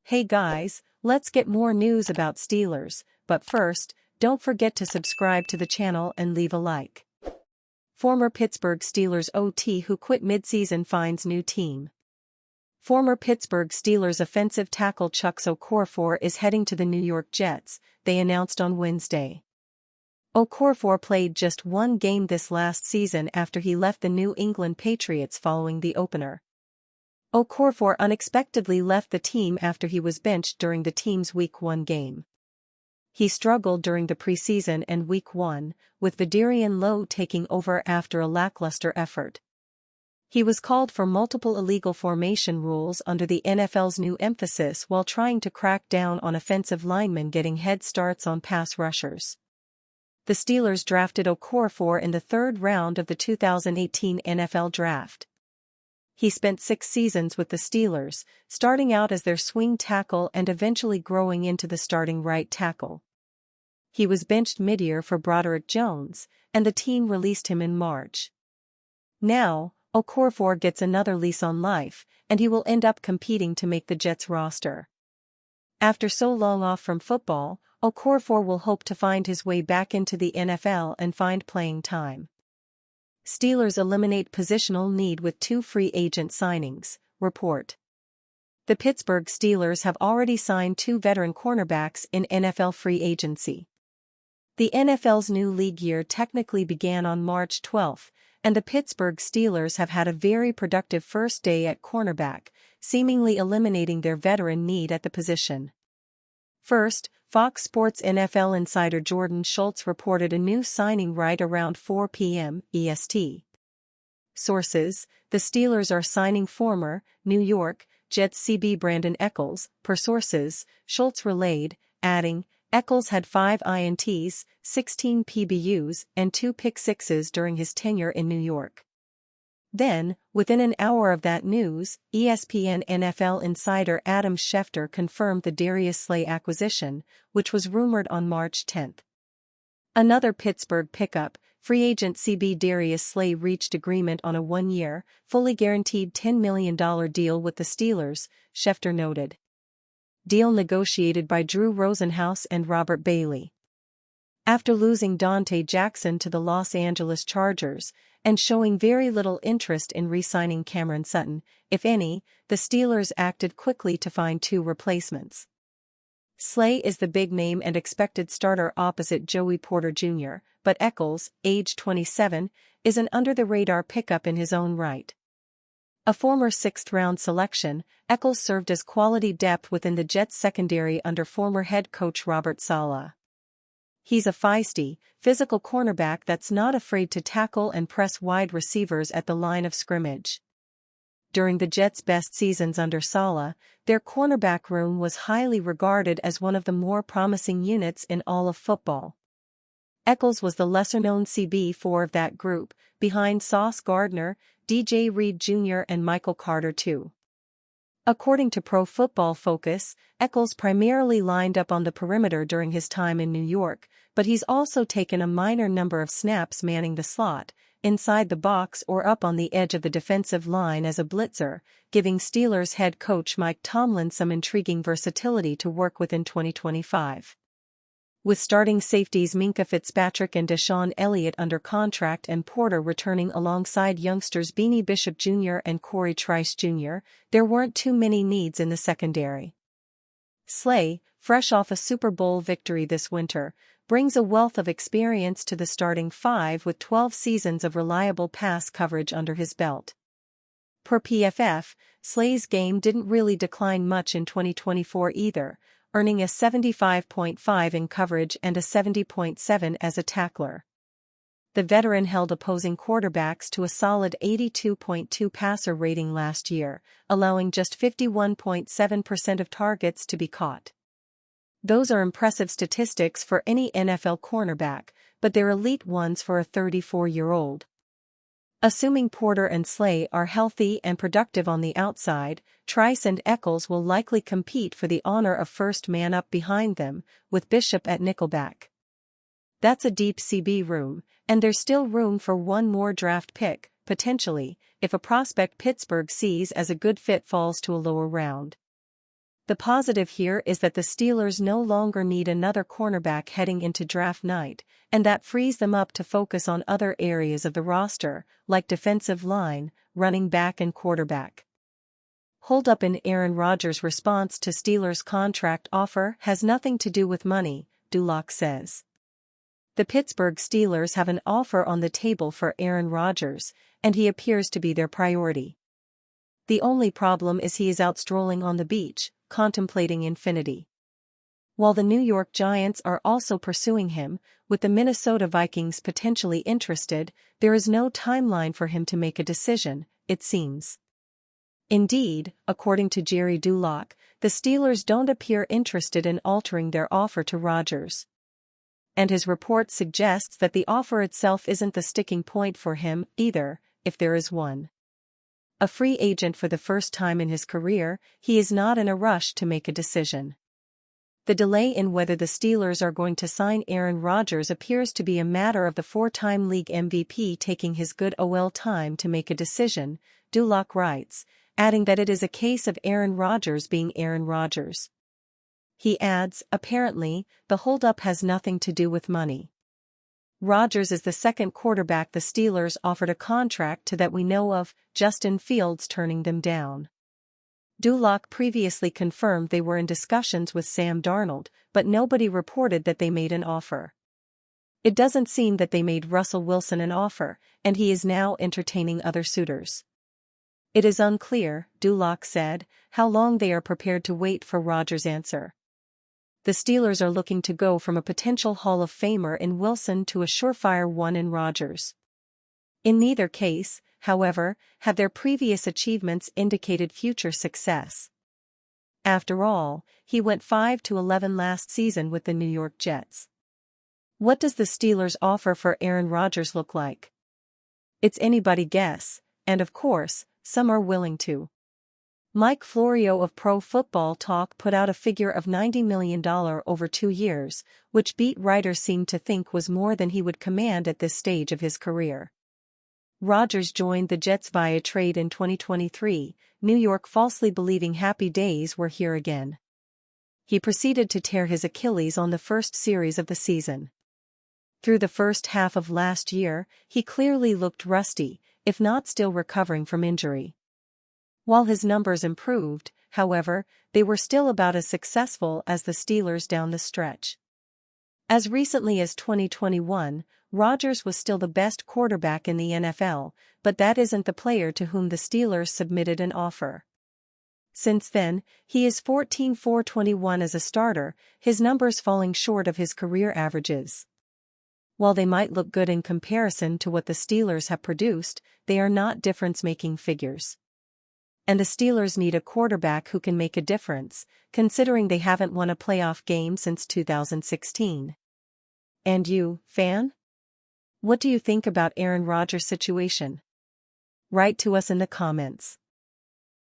Hey guys, let's get more news about Steelers, but first, don't forget to subscribe to the channel and leave a like. Former Pittsburgh Steelers OT who quit midseason finds new team. Former Pittsburgh Steelers offensive tackle Chuck Okorafor is heading to the New York Jets, they announced on Wednesday. Okorafor played just one game this last season after he left the New England Patriots following the opener. Okorafor unexpectedly left the team after he was benched during the team's Week 1 game. He struggled during the preseason and Week 1, with Vidarian Lowe taking over after a lackluster effort. He was called for multiple illegal formation rules under the NFL's new emphasis while trying to crack down on offensive linemen getting head starts on pass rushers. The Steelers drafted Okorafor in the third round of the 2018 NFL Draft. He spent 6 seasons with the Steelers, starting out as their swing tackle and eventually growing into the starting right tackle. He was benched mid-year for Broderick Jones, and the team released him in March. Now, Okorafor gets another lease on life, and he will end up competing to make the Jets roster. After so long off from football, Okorafor will hope to find his way back into the NFL and find playing time. Steelers eliminate positional need with 2 free agent signings, report. The Pittsburgh Steelers have already signed 2 veteran cornerbacks in NFL free agency. The NFL's new league year technically began on March 12, and the Pittsburgh Steelers have had a very productive first day at cornerback, seemingly eliminating their veteran need at the position. First, Fox Sports NFL insider Jordan Schultz reported a new signing right around 4 p.m. EST. Sources: the Steelers are signing former New York Jets CB Brandon Echols, per sources, Schultz relayed, adding, Echols had 5 INTs, 16 PBUs, and 2 pick-sixes during his tenure in New York. Then, within an hour of that news, ESPN NFL insider Adam Schefter confirmed the Darius Slay acquisition, which was rumored on March 10. Another Pittsburgh pickup, free agent CB Darius Slay reached agreement on a 1-year, fully guaranteed $10 million deal with the Steelers, Schefter noted. Deal negotiated by Drew Rosenhaus and Robert Bailey. After losing Dante Jackson to the Los Angeles Chargers, and showing very little interest in re-signing Cameron Sutton, if any, the Steelers acted quickly to find 2 replacements. Slay is the big name and expected starter opposite Joey Porter Jr., but Echols, age 27, is an under-the-radar pickup in his own right. A former 6th-round selection, Echols served as quality depth within the Jets secondary under former head coach Robert Saleh. He's a feisty, physical cornerback that's not afraid to tackle and press wide receivers at the line of scrimmage. During the Jets' best seasons under Saleh, their cornerback room was highly regarded as one of the more promising units in all of football. Echols was the lesser-known CB4 of that group, behind Sauce Gardner, DJ Reed Jr. and Michael Carter II. According to Pro Football Focus, Echols primarily lined up on the perimeter during his time in New York, but he's also taken a minor number of snaps manning the slot, inside the box or up on the edge of the defensive line as a blitzer, giving Steelers head coach Mike Tomlin some intriguing versatility to work with in 2025. With starting safeties Minkah Fitzpatrick and Deshaun Elliott under contract and Porter returning alongside youngsters Beanie Bishop Jr. and Corey Trice Jr., there weren't too many needs in the secondary. Slay, fresh off a Super Bowl victory this winter, brings a wealth of experience to the starting 5 with 12 seasons of reliable pass coverage under his belt. Per PFF, Slay's game didn't really decline much in 2024 either, earning a 75.5 in coverage and a 70.7 as a tackler. The veteran held opposing quarterbacks to a solid 82.2 passer rating last year, allowing just 51.7% of targets to be caught. Those are impressive statistics for any NFL cornerback, but they're elite ones for a 34-year-old. Assuming Porter and Slay are healthy and productive on the outside, Trice and Echols will likely compete for the honor of first man up behind them, with Bishop at nickelback. That's a deep CB room, and there's still room for one more draft pick, potentially, if a prospect Pittsburgh sees as a good fit falls to a lower round. The positive here is that the Steelers no longer need another cornerback heading into draft night, and that frees them up to focus on other areas of the roster, like defensive line, running back and quarterback. Hold up in Aaron Rodgers' response to Steelers' contract offer has nothing to do with money, Dulac says. The Pittsburgh Steelers have an offer on the table for Aaron Rodgers, and he appears to be their priority. The only problem is he is out strolling on the beach, contemplating infinity. While the New York Giants are also pursuing him, with the Minnesota Vikings potentially interested, there is no timeline for him to make a decision, it seems. Indeed, according to Jerry Dulac, the Steelers don't appear interested in altering their offer to Rodgers. And his report suggests that the offer itself isn't the sticking point for him either, if there is one. A free agent for the first time in his career, he is not in a rush to make a decision. The delay in whether the Steelers are going to sign Aaron Rodgers appears to be a matter of the four-time league MVP taking his good old time to make a decision, Dulac writes, adding that it is a case of Aaron Rodgers being Aaron Rodgers. He adds, apparently, the holdup has nothing to do with money. Rodgers is the second quarterback the Steelers offered a contract to that we know of, Justin Fields turning them down. Dulac previously confirmed they were in discussions with Sam Darnold, but nobody reported that they made an offer. It doesn't seem that they made Russell Wilson an offer, and he is now entertaining other suitors. It is unclear, Dulac said, how long they are prepared to wait for Rodgers' answer. The Steelers are looking to go from a potential Hall of Famer in Wilson to a surefire one in Rodgers. In neither case, however, have their previous achievements indicated future success. After all, he went 5-11 last season with the New York Jets. What does the Steelers' offer for Aaron Rodgers look like? It's anybody's guess, and of course, some are willing to. Mike Florio of Pro Football Talk put out a figure of $90 million over 2 years, which beat writers seemed to think was more than he would command at this stage of his career. Rodgers joined the Jets via trade in 2023, New York falsely believing happy days were here again. He proceeded to tear his Achilles on the first series of the season. Through the first half of last year, he clearly looked rusty, if not still recovering from injury. While his numbers improved, however, they were still about as successful as the Steelers down the stretch. As recently as 2021, Rodgers was still the best quarterback in the NFL, but that isn't the player to whom the Steelers submitted an offer. Since then, he is 14-4-21 as a starter, his numbers falling short of his career averages. While they might look good in comparison to what the Steelers have produced, they are not difference-making figures. And the Steelers need a quarterback who can make a difference, considering they haven't won a playoff game since 2016. And you, fan? What do you think about Aaron Rodgers' situation? Write to us in the comments.